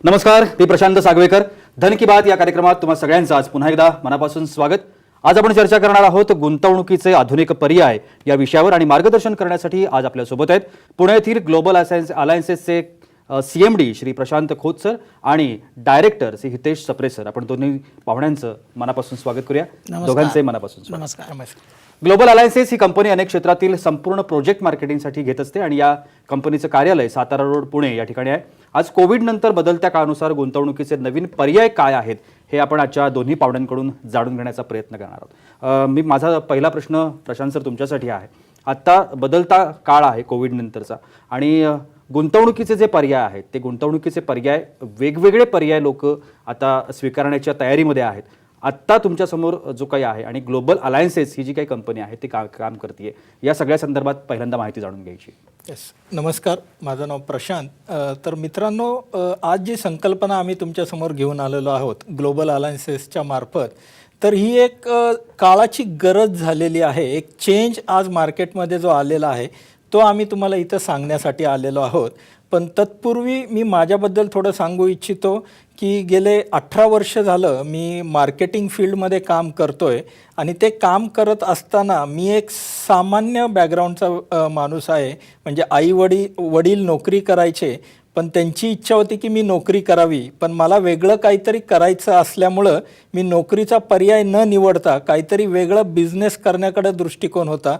नमस्कार, मी प्रशांत सागवेकर. धन की बात या कार्यक्रमात तुम्हा सगळ्यांचं आज पुन्हा एकदा मनापासून स्वागत. आज आपण चर्चा करणार आहोत गुंतवणुकीचे आधुनिक पर्याय या विषयावर आणि मार्गदर्शन करण्यासाठी आज आपल्या सोबत आहेत पुणे येथील ग्लोबल अलायन्सेसचे CMD श्री प्रशांत खोत सर आणि डायरेक्टर श्री हितेश सप्रे सर. आपण दोन्ही पाहुण्यांचं मनापासून स्वागत करूया. दोघांचे मनापासून स्वागत. नमस्कार. ग्लोबल अलायन्सेस ही कंपनी अनेक क्षेत्रातील संपूर्ण प्रोजेक्ट मार्केटिंगसाठी घेत असते आणि या कंपनीचं कार्यालय सातारा रोड पुणे या ठिकाणी आहे. आज कोविड नंतर बदलत्या काळानुसार गुंतवणुकीचे नवीन पर्याय काय आहेत हे आपण आजच्या दोन्ही पाहुण्यांकडून जाणून घेण्याचा प्रयत्न करणार आहोत. माझा पहिला प्रश्न प्रशांत सर तुमच्यासाठी आहे. आता बदलता काळ आहे कोविड नंतरचा आणि गुंतवणुकीचे जे पर्याय आहेत ते गुंतवणुकीचे पर्याय वेगवेगळे पर्याय लोक आता स्वीकारण्याच्या तयारीमध्ये आहेत. आत्ता तुमच्यासमोर जो काही आहे आणि ग्लोबल अलायन्सेस ही जी काही कंपनी आहे ती काम करते या सगळ्या संदर्भात पहिल्यांदा माहिती जाणून घ्यायची. नमस्कार, माझं नाव प्रशांत. तर मित्रांनो, आज जी संकल्पना आम्ही तुमच्यासमोर घेऊन आलेलो आहोत ग्लोबल अलायन्सेसच्या मार्फत, तर ही एक काळाची गरज झालेली आहे. एक चेंज आज मार्केटमध्ये जो आलेला आहे तो आम्ही तुम्हाला इथं सांगण्यासाठी आलेलो आहोत. पण तत्पूर्वी मी माझ्याबद्दल थोडं सांगू इच्छितो की गेले 18 वर्ष झालं मी मार्केटिंग फील्डमध्ये काम करतोय आणि ते काम करत असताना मी एक सामान्य बॅकग्राऊंडचा माणूस आहे. म्हणजे वडील नोकरी करायचे, पण त्यांची इच्छा होती की मी नोकरी करावी, पण मला वेगळं काहीतरी करायचं असल्यामुळं मी नोकरीचा पर्याय न निवडता काहीतरी वेगळं बिझनेस करण्याकडे दृष्टिकोन होता.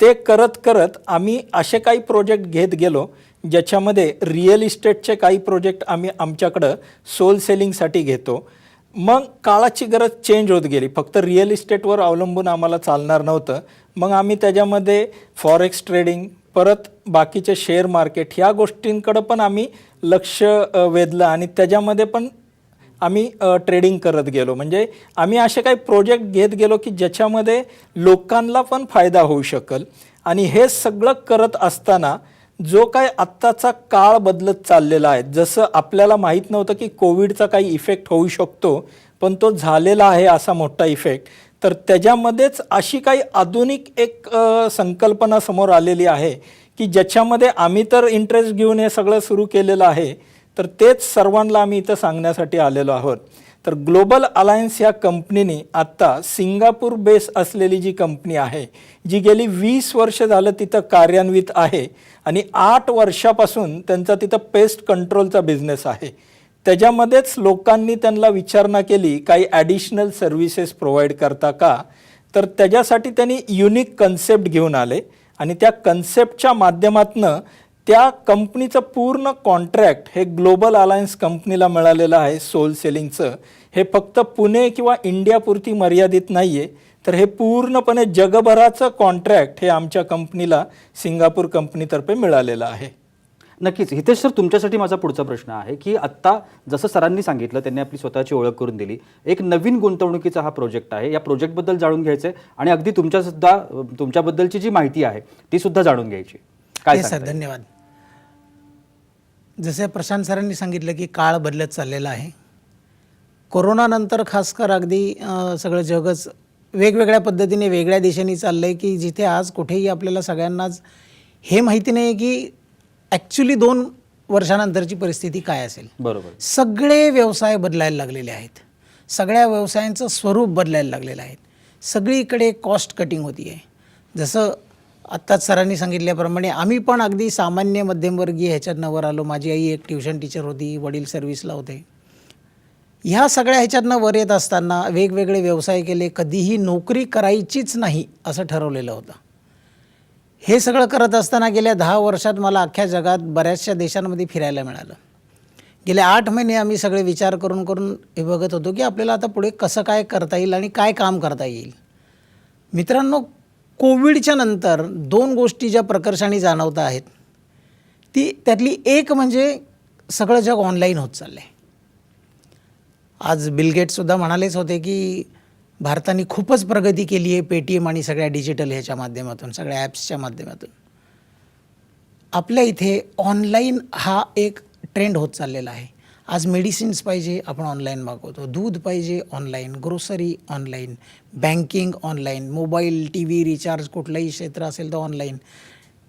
ते करत करत आम्ही असे काही प्रोजेक्ट घेत गेलो ज्याच्यामध्ये रिअल इस्टेटचे काही प्रोजेक्ट आम्ही आमच्याकडं सोल सेलिंगसाठी घेतो. मग काळाची गरज चेंज होत गेली. फक्त रिअल इस्टेटवर अवलंबून आम्हाला चालणार नव्हतं. मग आम्ही त्याच्यामध्ये फॉरेक्स ट्रेडिंग, परत बाकीचे शेअर मार्केट ह्या गोष्टींकडं पण आम्ही लक्ष वेधलं आणि त्याच्यामध्ये पण आम्ही ट्रेडिंग करत गेलो. म्हणजे आम्ही असे काही प्रोजेक्ट घेत गेलो की ज्याच्यामध्ये लोकांना पण फायदा होऊ शकेल. आणि हे सगळं करत असताना जो काय आत्ताचा काळ बदलत चाललेला आहे, जसं आपल्याला माहीत नव्हतं की कोविडचा काही इफेक्ट होऊ शकतो, पण तो झालेला आहे असा मोठा इफेक्ट. तर त्याच्यामध्येच अशी काही आधुनिक एक संकल्पना समोर आलेली आहे की ज्याच्यामध्ये आम्ही तर इंटरेस्ट घेऊन हे सगळं सुरू केलेलं आहे. तर तेच सर्वांना आम्ही इथं सांगण्यासाठी आलेलो आहोत. तर ग्लोबल अलायन्स या कंपनीने आत्ता सिंगापूर बेस असलेली जी कंपनी आहे, जी गेली 20 वर्ष झालं तिथं कार्यान्वित आहे आणि 8 वर्षापासून त्यांचा तिथं पेस्ट कंट्रोलचा बिझनेस आहे. त्याच्यामध्येच लोकांनी त्यांना विचारणा केली काही ॲडिशनल सर्व्हिसेस प्रोव्हाइड करता का. तर त्याच्यासाठी त्यांनी युनिक कन्सेप्ट घेऊन आले आणि त्या कन्सेप्टच्या माध्यमातून त्या कंपनीचं पूर्ण कॉन्ट्रॅक्ट हे ग्लोबल अलायन्स कंपनीला मिळालेलं आहे. सोल सेलिंगचं हे फक्त पुणे किंवा इंडियापुरती मर्यादित नाही आहे, तर हे पूर्णपणे जगभराचं कॉन्ट्रॅक्ट हे आमच्या कंपनीला सिंगापूर कंपनीतर्फे मिळालेलं आहे. नक्कीच. हितेश सर, तुमच्यासाठी माझा पुढचा प्रश्न आहे की आत्ता जसं सरांनी सांगितलं, त्यांनी आपली स्वतःची ओळख करून दिली. एक नवीन गुंतवणुकीचा हा प्रोजेक्ट आहे. या प्रोजेक्टबद्दल जाणून घ्यायचं आहे आणि अगदी तुमच्याबद्दलची जी माहिती आहे ती सुद्धा जाणून घ्यायची. काय सर, धन्यवाद. जसे प्रशांत सरांनी सांगितलं की काळ बदलत चाललेला आहे. कोरोनानंतर खासकर अगदी सगळं जगच वेगवेगळ्या पद्धतीने वेगळ्या दिशेने चाललं आहे की जिथे आज कुठेही आपल्याला सगळ्यांनाच हे माहिती नाही की ॲक्च्युली 2 वर्षानंतरची परिस्थिती काय असेल. बरोबर. सगळे व्यवसाय बदलायला लागलेले आहेत. सगळ्या व्यवसायांचं स्वरूप बदलायला लागलेलं आहे. सगळीकडे कॉस्ट कटिंग होती आहे. जसं आत्ताच सरांनी सांगितल्याप्रमाणे आम्ही पण अगदी सामान्य मध्यमवर्गीय ह्याच्यातनं वर आलो. माझी आई एक ट्युशन टीचर होती, वडील सर्व्हिसला होते. ह्या सगळ्या ह्याच्यातनं वर येत असताना वेगवेगळे व्यवसाय केले. कधीही नोकरी करायचीच नाही असं ठरवलेलं होतं. हे सगळं करत असताना गेल्या 10 वर्षात मला अख्ख्या जगात बऱ्याचशा देशांमध्ये फिरायला मिळालं. गेले 8 महिने आम्ही सगळे विचार करून हे बघत होतो की आपल्याला आता पुढे कसं काय करता येईल आणि काय काम करता येईल. मित्रांनो, कोविडच्या नंतर 2 गोष्टी ज्या प्रकर्षाने जाणवता आहेत त्यातली एक म्हणजे सगळं जग ऑनलाईन होत चाललं आहे. आज बिल गेट्ससुद्धा म्हणालेच होते की भारताने खूपच प्रगती केली आहे पेटीएम आणि सगळ्या डिजिटल ह्याच्या माध्यमातून, सगळ्या ॲप्सच्या माध्यमातून. आपल्या इथे ऑनलाईन हा एक ट्रेंड होत चाललेला आहे. आज मेडिसिन्स पाहिजे आपण ऑनलाईन मागवतो, दूध पाहिजे online, grocery online, banking online, mobile, TV recharge कुठलंही क्षेत्र असेल तर ऑनलाईन,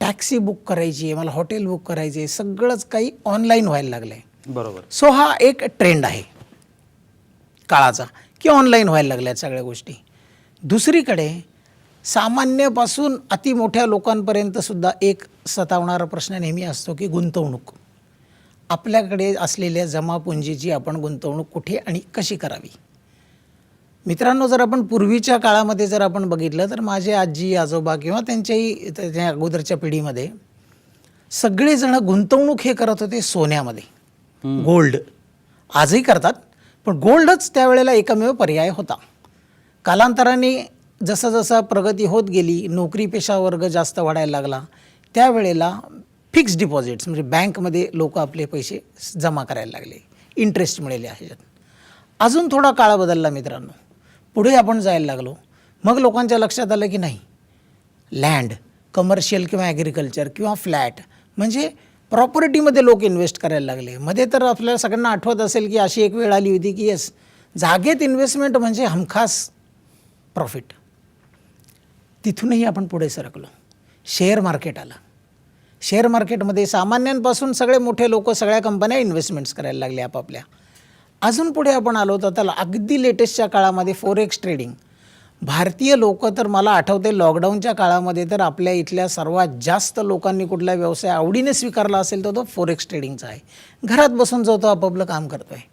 टॅक्सी बुक करायची आहे, मला हॉटेल बुक करायचे आहे, सगळंच काही ऑनलाईन व्हायला लागलं आहे. बरोबर. सो हा एक ट्रेंड आहे काळाचा की ऑनलाईन व्हायला लागल्यात सगळ्या गोष्टी. दुसरीकडे सामान्यपासून अति मोठ्या लोकांपर्यंत सुद्धा एक सतावणारा प्रश्न नेहमी असतो की गुंतवणूक. आपल्याकडे असलेल्या जमापुंजीची आपण गुंतवणूक कुठे आणि कशी करावी. मित्रांनो, जर आपण पूर्वीच्या काळामध्ये जर आपण बघितलं तर माझे आजी आजोबा किंवा त्याच्या अगोदरच्या पिढीमध्ये सगळेजण गुंतवणूक हे करत होते सोन्यामध्ये, गोल्ड. आजही करतात, पण गोल्डच त्यावेळेला एकमेव पर्याय होता. कालांतराने जसं जसं प्रगती होत गेली, नोकरीपेशा वर्ग जास्त वाढायला लागला, त्यावेळेला फिक्स्ड डिपॉझिट्स म्हणजे बँकमध्ये लोक आपले पैसे जमा करायला लागले, इंटरेस्ट मिळाले ह्याच्यात. अजून थोडा काळ बदलला मित्रांनो, पुढे आपण जायला लागलो. मग लोकांच्या लक्षात आलं की नाही, लँड, कमर्शियल किंवा ॲग्रिकल्चर किंवा फ्लॅट म्हणजे प्रॉपर्टीमध्ये लोक इन्व्हेस्ट करायला लागले. मध्ये तर आपल्याला सगळ्यांना आठवत असेल की अशी एक वेळ आली होती की येस, जागेत इन्व्हेस्टमेंट म्हणजे हमखास प्रॉफिट. तिथूनही आपण पुढे सरकलो. शेअर मार्केट आलं. शेअर मार्केटमध्ये सामान्यांपासून सगळे मोठे लोक, सगळ्या कंपन्या इन्व्हेस्टमेंट्स करायला लागल्या आपापल्या. अजून पुढे आपण आलो तर त्याला अगदी लेटेस्टच्या काळामध्ये फॉरेक्स ट्रेडिंग. भारतीय लोक तर मला आठवते लॉकडाऊनच्या काळामध्ये तर आपल्या इथल्या सर्वात जास्त लोकांनी कुठला व्यवसाय आवडीने स्वीकारला असेल तर तो फॉरेक्स ट्रेडिंगचा आहे. घरात बसून जो तो आपापलं काम करतो आहे.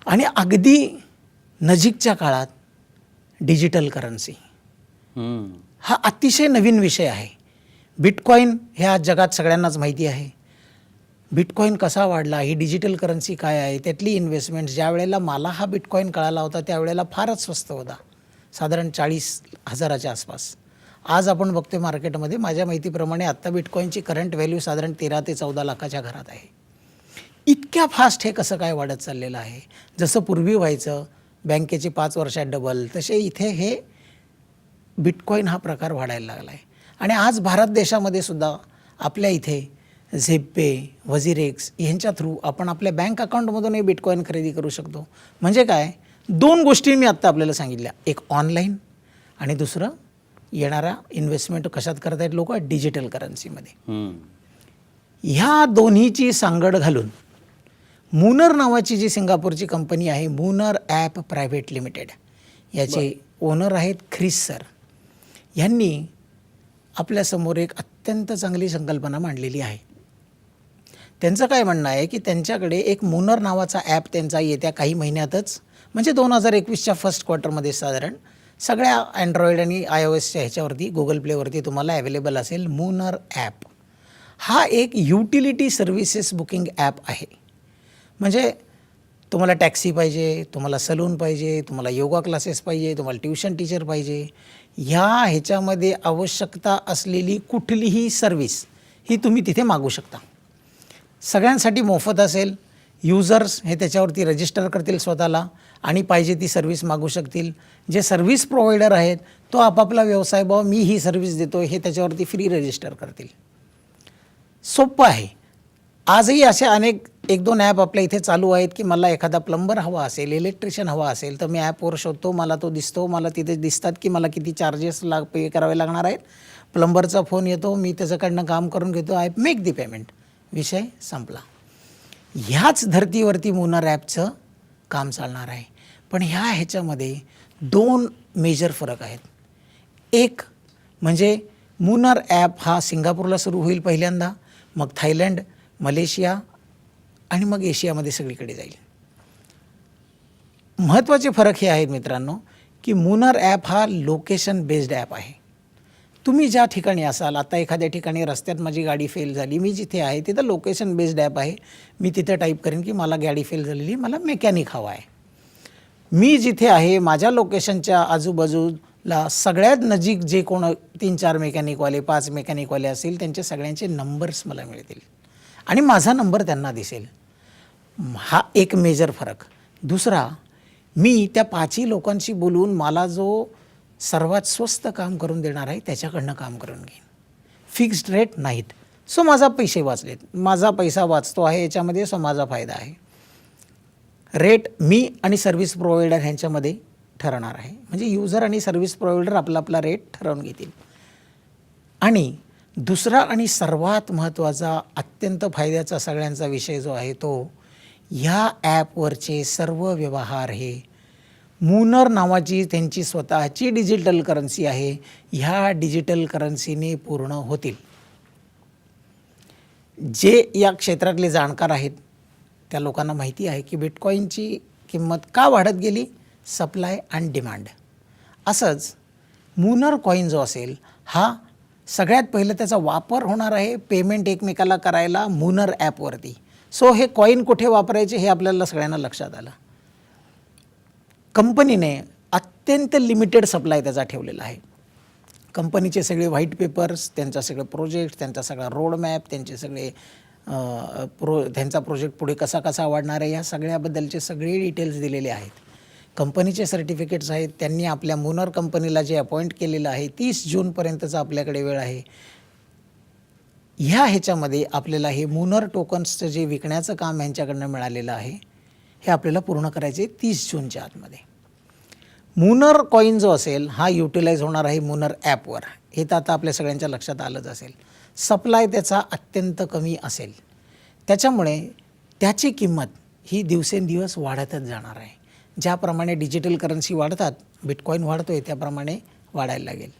आणि अगदी नजीकच्या काळात डिजिटल करन्सी हा अतिशय नवीन विषय आहे. बिटकॉईन हे आज जगात सगळ्यांनाच माहिती आहे. बिटकॉईन कसा वाढला, ही डिजिटल करन्सी काय आहे, त्यातली इन्व्हेस्टमेंट. ज्या वेळेला मला हा बिटकॉईन कळाला होता त्यावेळेला फारच स्वस्त होता, साधारण 40,000च्या आसपास. आज आपण बघतोय मार्केटमध्ये, माझ्या माहितीप्रमाणे आत्ता बिटकॉईनची करंट व्हॅल्यू साधारण 13 ते 14 लाखाच्या घरात आहे. इतक्या फास्ट हे कसं काय वाढत चाललेलं आहे. जसं पूर्वी व्हायचं बँकेचे 5 वर्षात डबल, तसे इथे हे बिटकॉईन हा प्रकार वाढायला लागला आहे. आणि आज भारत देशामध्ये सुद्धा आपल्या इथे झेप्पे, वझिरेक्स यांच्या थ्रू आपण आपल्या बँक अकाउंटमधूनही बिटकॉईन खरेदी करू शकतो. म्हणजे काय, 2 गोष्टी मी आत्ता आपल्याला सांगितल्या, एक ऑनलाईन आणि दुसरं येणारा इन्व्हेस्टमेंट कशात करतायत लोक, डिजिटल करन्सीमध्ये. ह्या दोन्हीची सांगड घालून मुनर नावाची जी सिंगापूरची कंपनी आहे, मुनर ॲप प्रायव्हेट लिमिटेड, याचे ओनर आहेत ख्रिस सर. यांनी आपल्यासमोर एक अत्यंत चांगली संकल्पना मांडलेली आहे. त्यांचं काय म्हणणं आहे की त्यांच्याकडे एक मुनर नावाचा ॲप त्यांचा येत्या काही महिन्यातच म्हणजे 2021च्या फर्स्ट क्वार्टरमध्ये साधारण सगळ्या अँड्रॉईड आणि iOSच्या ह्याच्यावरती गुगल प्लेवरती तुम्हाला अवेलेबल असेल मुनर ॲप. हा एक युटिलिटी सर्व्हिसेस बुकिंग ॲप आहे. म्हणजे तुम्हाला टॅक्सी पाहिजे, तुम्हाला सलून पाहिजे, तुम्हाला योगा क्लासेस पाहिजे, तुम्हाला ट्युशन टीचर पाहिजे, ह्याच्यामध्ये आवश्यकता असलेली कुठलीही सर्व्हिस ही तुम्ही तिथे मागू शकता. सगळ्यांसाठी मोफत असेल. युजर्स हे त्याच्यावरती रजिस्टर करतील स्वतःला आणि पाहिजे ती सर्व्हिस मागू शकतील. जे सर्व्हिस प्रोव्हायडर आहेत तो आपापला व्यवसाय, मी ही सर्व्हिस देतो हे त्याच्यावरती फ्री रजिस्टर करतील. सोपं आहे. आजही असे अनेक 1-2 ॲप आपल्या इथे चालू आहेत की मला एखादा प्लंबर हवा असेल, इलेक्ट्रिशियन हवा असेल तर मी ॲपवर शोधतो, मला तो दिसतो, मला तिथे दिसतात की मला किती चार्जेस पे करावे लागणार आहेत. प्लंबरचा फोन येतो, मी त्याच्याकडनं काम करून घेतो, आय मेक दी पेमेंट, विषय संपला. ह्याच धर्तीवरती मुनर ॲपचं काम चालणार आहे. पण ह्याच्यामध्ये 2 मेजर फरक आहेत. एक म्हणजे मुनर ॲप हा सिंगापूरला सुरू होईल पहिल्यांदा, मग थायलंड, मलेशिया आणि मग एशियामध्ये सगळीकडे जाईल. महत्त्वाचे फरक हे आहेत मित्रांनो की मुनर ॲप हा लोकेशन बेस्ड ॲप आहे. तुम्ही ज्या ठिकाणी असाल, आता एखाद्या ठिकाणी रस्त्यात माझी गाडी फेल झाली, मी जिथे आहे तिथं लोकेशन बेस्ड ॲप आहे. मी तिथे टाईप करेन की मला गाडी फेल झालेली, मला मेकॅनिक हवा आहे. मी जिथे आहे माझ्या लोकेशनच्या आजूबाजूला सगळ्यात नजीक जे कोण 3-4 मेकॅनिकवाले, 5 मेकॅनिकवाले असतील त्यांचे सगळ्यांचे नंबर्स मला मिळतील आणि माझा नंबर त्यांना दिसेल. हा एक मेजर फरक. दुसरा, मी त्या 5ही लोकांशी बोलून मला जो सर्वात स्वस्त काम करून देणार आहे त्याच्याकडनं काम करून घेईन. फिक्स्ड रेट नाहीत. सो माझा पैसे वाचलेत, माझा पैसा वाचतो आहे याच्यामध्ये, सो माझा फायदा आहे. रेट मी आणि सर्व्हिस प्रोव्हायडर ह्यांच्यामध्ये ठरवणार आहे. म्हणजे युजर आणि सर्व्हिस प्रोव्हायडर आपला रेट ठरवून घेतील. आणि दुसरा आणि सर्वात महत्त्वाचा अत्यंत फायद्याचा सगळ्यांचा विषय जो आहे तो ह्या ॲपवरचे सर्व व्यवहार हे मुनर नावाची त्यांची स्वतःची डिजिटल करन्सी आहे, ह्या डिजिटल करन्सीने पूर्ण होतील. जे या क्षेत्रातले जाणकार आहेत त्या लोकांना माहिती आहे की बिटकॉईनची किंमत का वाढत गेली, सप्लाय आणि डिमांड. असंच मुनर कॉईन जो असेल हा सगळ्यात पहिलं त्याचा वापर होणार आहे पेमेंट एकमेकाला करायला मुनर ॲपवरती. सो हे कॉईन कुठे वापरायचे हे आपल्याला सगळ्यांना लक्षात आलं. कंपनीने अत्यंत लिमिटेड सप्लाय त्याचा ठेवलेला आहे. कंपनीचे सगळे व्हाईट पेपर्स, त्यांचा सगळे प्रोजेक्ट, त्यांचा सगळा रोडमॅप, त्यांचे सगळे त्यांचा प्रोजेक्ट पुढे कसा कसा वाढणार आहे या सगळ्याबद्दलचे सगळे डिटेल्स दिलेले आहेत. कंपनीचे सर्टिफिकेट्स आहेत. त्यांनी आपल्या मुनर कंपनीला जे अपॉइंट केलेलं आहे 30 जूनपर्यंतचा आपल्याकडे वेळ आहे. ह्याच्यामध्ये आपल्याला हे मुनर टोकन्सचं जे विकण्याचं काम यांच्याकडनं मिळालेलं आहे हे आपल्याला पूर्ण करायचे 30 जूनच्या आतमध्ये. मुनर कॉईन जो असेल हा युटिलाइज होणार आहे मुनर ॲपवर. हे तर आता आपल्या सगळ्यांच्या लक्षात आलंच असेल. सप्लाय त्याचा अत्यंत कमी असेल, त्याच्यामुळे त्याची किंमत ही दिवसेंदिवस वाढतच जाणार आहे. ज्याप्रमाणे डिजिटल करन्सी वाढतात, बिटकॉईन वाढतो आहे त्याप्रमाणे वाढायला लागेल.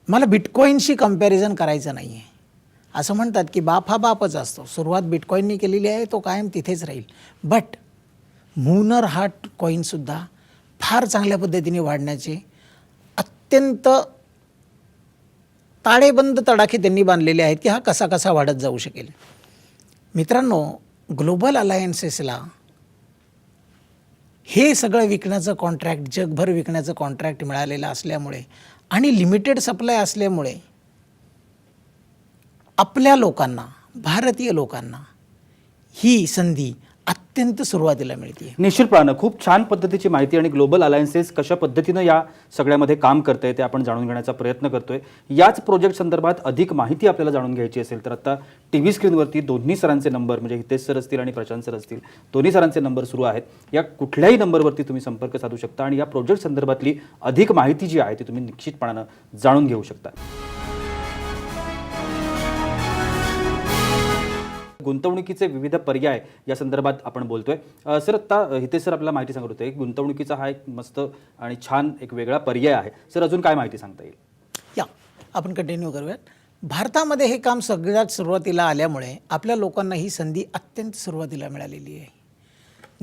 मला बिटकॉईनशी कंपॅरिझन करायचं नाही आहे. असं म्हणतात की बाप हा बापच असतो. सुरुवात बिटकॉईननी केलेली आहे, तो कायम तिथेच राहील. बट मुनर हा कॉईनसुद्धा फार चांगल्या पद्धतीने वाढण्याचे अत्यंत ताळेबंद तडाखे त्यांनी बांधलेले आहेत की हा कसा कसा वाढत जाऊ शकेल. मित्रांनो, ग्लोबल अलायन्सेसला हे सगळं विकण्याचं कॉन्ट्रॅक्ट, जगभर विकण्याचं कॉन्ट्रॅक्ट मिळालेलं असल्यामुळे आणि लिमिटेड सप्लाय असल्यामुळे आपल्या लोकांना, भारतीय लोकांना ही संधी अत्यंत सुरुवातीला मिळते. निश्चितपणानं खूप छान पद्धतीची माहिती आणि ग्लोबल अलायन्सेस कशा पद्धतीनं या सगळ्यामध्ये काम करते ते आपण जाणून घेण्याचा प्रयत्न करतोय. याच प्रोजेक्ट संदर्भात अधिक माहिती आपल्याला जाणून घ्यायची असेल तर आता टीव्ही स्क्रीनवरती दोन्ही सरांचे नंबर, म्हणजे हितेश सर असतील आणि प्रशांत सर असतील, दोन्ही सरांचे नंबर सुरू आहेत. या कुठल्याही नंबरवरती तुम्ही संपर्क साधू शकता आणि या प्रोजेक्ट संदर्भातली अधिक माहिती जी आहे ती तुम्ही निश्चितपणानं जाणून घेऊ शकता. गुंतवणुकीचे विविध पर्याय या संदर्भात आपण बोलतोय. सर, आता हितेश सर आपल्याला माहिती सांगत होते, गुंतवणुकीचा हा एक मस्त आणि छान एक वेगळा पर्याय आहे. सर, अजून काय माहिती सांगता येईल? या आपण कंटिन्यू करूयात. भारतामध्ये हे काम सगळ्यात सुरुवातीला आल्यामुळे आपल्या लोकांना ही संधी अत्यंत सुरुवातीला मिळालेली आहे.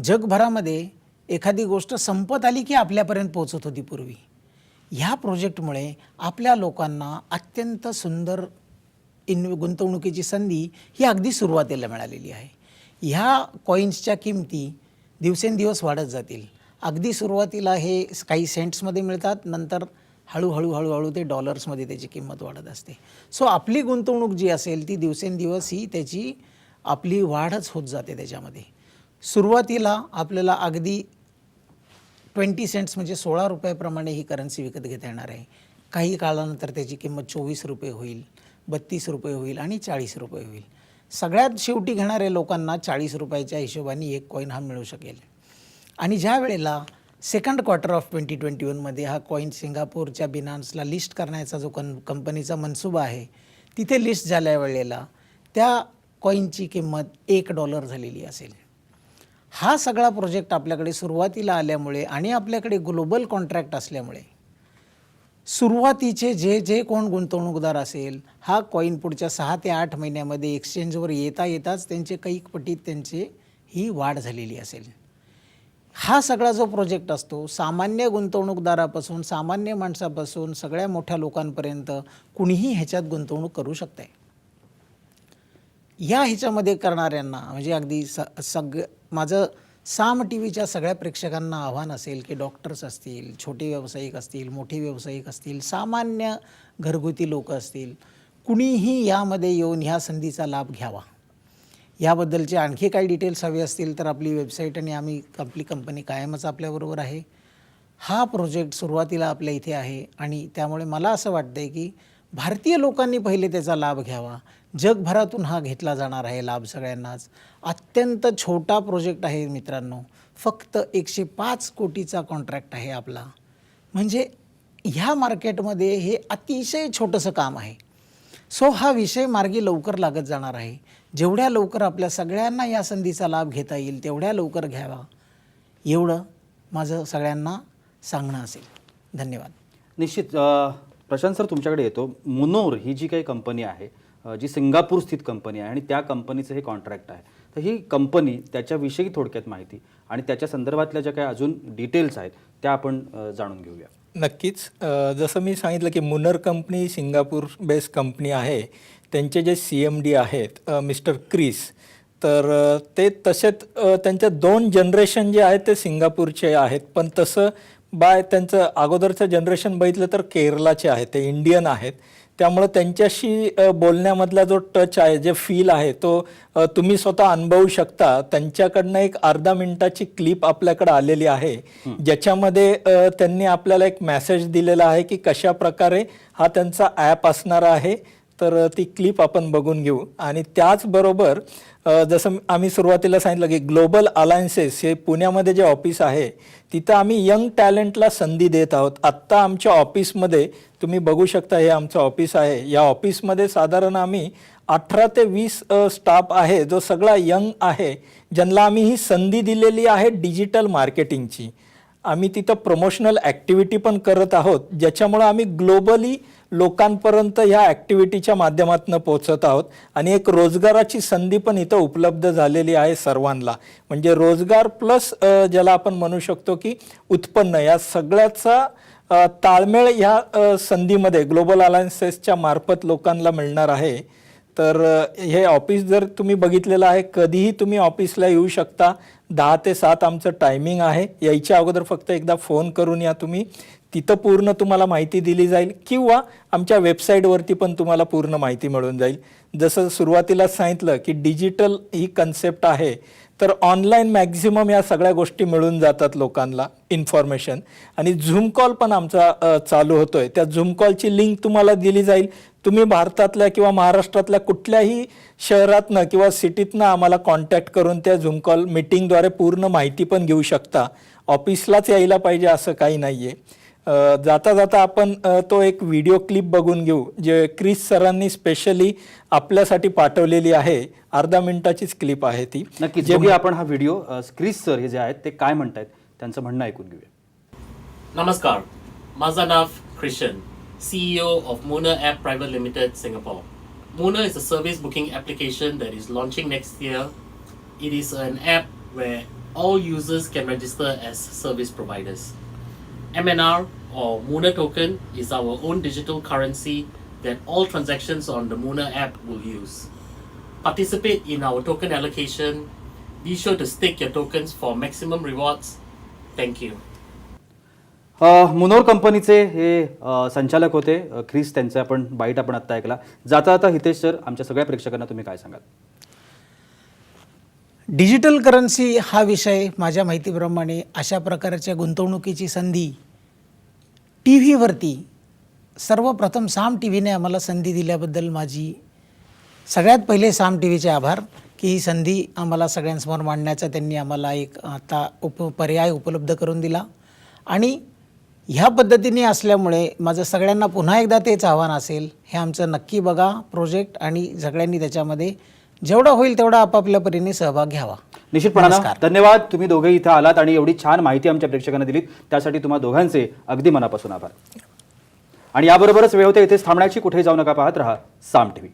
जगभरामध्ये एखादी गोष्ट संपत आली की आपल्यापर्यंत पोहोचत होती पूर्वी. ह्या प्रोजेक्टमुळे आपल्या लोकांना अत्यंत सुंदर गुंतवणुकीची संधी ही अगदी सुरुवातीला मिळालेली आहे. ह्या कॉईन्सच्या किमती दिवसेंदिवस वाढत जातील. अगदी सुरुवातीला हे काही सेंट्समध्ये मिळतात, नंतर हळूहळू ते डॉलर्समध्ये त्याची किंमत वाढत असते. सो आपली गुंतवणूक जी असेल ती दिवसेंदिवस ही त्याची आपली वाढच होत जाते त्याच्यामध्ये. सुरुवातीला आपल्याला अगदी 20 सेंट्स म्हणजे 16 रुपयाप्रमाणे ही करन्सी विकत घेता येणार आहे. काही काळानंतर त्याची किंमत 24 रुपये होईल, 32 रुपये होईल आणि 40 रुपये होईल. सगळ्यात शेवटी घेणाऱ्या लोकांना 40 रुपयाच्या हिशोबाने एक कॉईन हा मिळू शकेल. आणि ज्या वेळेला सेकंड क्वार्टर ऑफ 2021मध्ये हा कॉईन सिंगापूरच्या बिनान्सला लिस्ट करण्याचा जो कंपनीचा मनसुबा आहे तिथे लिस्ट झाल्या वेळेला त्या कॉईनची किंमत $1 झालेली असेल. हा सगळा प्रोजेक्ट आपल्याकडे सुरुवातीला आल्यामुळे आणि आपल्याकडे ग्लोबल कॉन्ट्रॅक्ट असल्यामुळे सुरुवातीचे जे कोण गुंतवणूकदार असेल हा कॉईन पुढच्या 6 ते 8 महिन्यामध्ये एक्सचेंजवर येताच त्यांचे कैक पटीत त्यांची ही वाढ झालेली असेल. हा सगळा जो प्रोजेक्ट असतो सामान्य गुंतवणूकदारापासून, सामान्य माणसापासून सगळ्या मोठ्या लोकांपर्यंत कुणीही ह्याच्यात गुंतवणूक करू शकते. ह्याच्यामध्ये करणाऱ्यांना म्हणजे अगदी माझं साम टी व्हीच्या सगळ्या प्रेक्षकांना आव्हान असेल की डॉक्टर्स असतील, छोटे व्यावसायिक असतील, मोठे व्यावसायिक असतील, सामान्य घरगुती लोक असतील, कुणीही यामध्ये येऊन ह्या संधीचा लाभ घ्यावा. याबद्दलचे आणखी काही डिटेल्स हवे असतील तर आपली वेबसाईट आणि आपली कंपनी कायमच आपल्याबरोबर आहे. हा प्रोजेक्ट सुरुवातीला आपल्या इथे आहे आणि त्यामुळे मला असं वाटतं आहे की भारतीय लोकांनी पहिले त्याचा लाभ घ्यावा. जगभरातून हा घेतला जाणार आहे लाभ सगळ्यांनाच. अत्यंत छोटा प्रोजेक्ट आहे मित्रांनो, फक्त 105 कोटीचा कॉन्ट्रॅक्ट आहे आपला. म्हणजे ह्या मार्केटमध्ये हे अतिशय छोटंसं काम आहे. सो हा विषय मार्गी लवकर लागत जाणार आहे. जेवढ्या लवकर आपल्या सगळ्यांना या संधीचा लाभ घेता येईल तेवढ्या लवकर घ्यावा, एवढं माझं सगळ्यांना सांगणं असेल. धन्यवाद. निश्चित प्रशांत सर तुमच्याकडे येतो. मुनोर ही जी काही कंपनी आहे, जी सिंगापूर स्थित कंपनी आहे आणि त्या कंपनीचं हे कॉन्ट्रॅक्ट आहे, तर ही कंपनी त्याच्याविषयी थोडक्यात माहिती आणि त्याच्या संदर्भातल्या ज्या काही अजून डिटेल्स आहेत त्या आपण जाणून घेऊया. नक्कीच. जसं मी सांगितलं की मुनर कंपनी सिंगापूर बेस्ड कंपनी आहे. त्यांचे जे CMD आहेत मिस्टर क्रिस, तर ते तसेच त्यांच्या 2 जनरेशन जे आहेत ते सिंगापूरचे आहेत, पण तसं त्यांचं अगोदरचं जनरेशन बघितलं तर केरलाचे आहेत, ते इंडियन आहेत. त्यामुळं त्यांच्याशी बोलण्यामधला जो टच आहे, जे फील आहे, तो तुम्ही स्वतः अनुभवू शकता. त्यांच्याकडनं एक अर्धा मिनिटाची क्लिप आपल्याकडे आलेली आहे, ज्याच्यामध्ये त्यांनी आपल्याला एक मेसेज दिलेला आहे की कशा प्रकारे हा त्यांचा ॲप असणार आहे. तर ती क्लिप आपण बघून घेऊ. आणि त्याचबरोबर जसं आम्ही सुरुवातीला सांगितलं की ग्लोबल अलायन्सेस हे पुण्यामध्ये जे ऑफिस आहे, तिथं आम्ही यंग टॅलेंटला संधी देत आहोत. आत्ता आमच्या ऑफिसमध्ये तुम्ही बघू शकता, हे आमचं ऑफिस आहे. या ऑफिसमध्ये साधारण आम्ही 18 ते 20 स्टाफ आहे, जो सगळा यंग आहे, ज्यांना आम्ही ही संधी दिलेली आहे डिजिटल मार्केटिंगची. आम्ही तिथं प्रमोशनल ॲक्टिव्हिटी पण करत आहोत, ज्याच्यामुळं आम्ही ग्लोबली लोकांपर्यंत ह्या ॲक्टिव्हिटीच्या माध्यमातून पोहोचत आहोत. आणि एक रोजगाराची संधी पण इथं उपलब्ध झालेली आहे सर्वांना. म्हणजे रोजगार प्लस ज्याला आपण म्हणू शकतो की उत्पन्न, या सगळ्याचा ताळमेळ ह्या संधीमध्ये ग्लोबल अलायन्सेसच्या मार्फत लोकांना मिळणार आहे. तर हे ऑफिस जर तुम्ही बघितलेलं आहे, कधीही तुम्ही ऑफिसला येऊ शकता. 10 ते 7 आमचं टायमिंग आहे. यायच्या अगोदर फक्त एकदा फोन करून या तुम्ही. तिथं पूर्ण तुम्हाला माहिती दिली जाईल, किंवा आमच्या वेबसाईटवरती पण तुम्हाला पूर्ण माहिती मिळून जाईल. जसं सुरुवातीला सांगितलं की डिजिटल ही कन्सेप्ट आहे, तर ऑनलाईन मॅक्झिमम या सगळ्या गोष्टी मिळून जातात लोकांना, इन्फॉर्मेशन. आणि झूम कॉल पण आमचा चालू होतोय. त्या झूम कॉलची लिंक तुम्हाला दिली जाईल. तुम्ही भारतातल्या किंवा महाराष्ट्रातल्या कुठल्याही शहरातनं किंवा सिटीतनं आम्हाला कॉन्टॅक्ट करून त्या झूम कॉल मीटिंगद्वारे पूर्ण माहिती पण घेऊ शकता. ऑफिसलाच यायला पाहिजे असं काही नाही आहे. जाता जाता आपण तो एक व्हिडिओ क्लिप बघून घेऊ, जे क्रिस सरांनी स्पेशली आपल्यासाठी पाठवलेली आहे. अर्धा मिनिटाचीच क्लिप आहे ती. नक्कीच बघूया आपण हा व्हिडिओ. क्रिस सर हे जे आहेत ते काय म्हणतायत त्यांचं म्हणणं ऐकून घेऊया. Namaskar, Mazanav Krishan, CEO of Muna App Private Limited, Singapore. Muna is a service booking application that is launching next year. It is an app where all users can register as service providers. MNR or Muna token is our own digital currency that all transactions on the Muna app will use. Participate in our token allocation. Be sure to stake your tokens for maximum rewards. Thank you. मुनोर कंपनीचे हे संचालक होते Chris. त्यांचा आपण bite आपण आत्ता ऐकला. जाता जाता हितेश सर, आमच्या सगळ्या प्रेक्षकांना तुम्ही काय सांगाल? डिजिटल करन्सी हा विषय माझ्या माहितीप्रमाणे अशा प्रकारच्या गुंतवणुकीची संधी TV-वरती सर्वप्रथम साम TVने आम्हाला संधी दिल्याबद्दल माझी सगळ्यात पहिले साम TVचे आभार, की ही संधी आम्हाला सगळ्यांसमोर मांडण्याचा त्यांनी आम्हाला एक आता पर्याय उपलब्ध करून दिला. आणि ह्या पद्धतीने असल्यामुळे माझं सगळ्यांना पुन्हा एकदा तेच आव्हान असेल, हे आमचं नक्की बघा प्रोजेक्ट आणि सगळ्यांनी त्याच्यामध्ये जेवढा होईल तेवढा आपापल्या परीने सहभाग घ्यावा. निश्चितपणानं धन्यवाद. तुम्ही दोघे इथं आलात आणि एवढी छान माहिती आमच्या प्रेक्षकांना दिलीत, त्यासाठी तुम्हा दोघांचे अगदी मनापासून आभार. आणि याबरोबरच वेळ होते इथेच थांबण्याची. कुठेही जाऊ नका, पाहत रहा साम TV.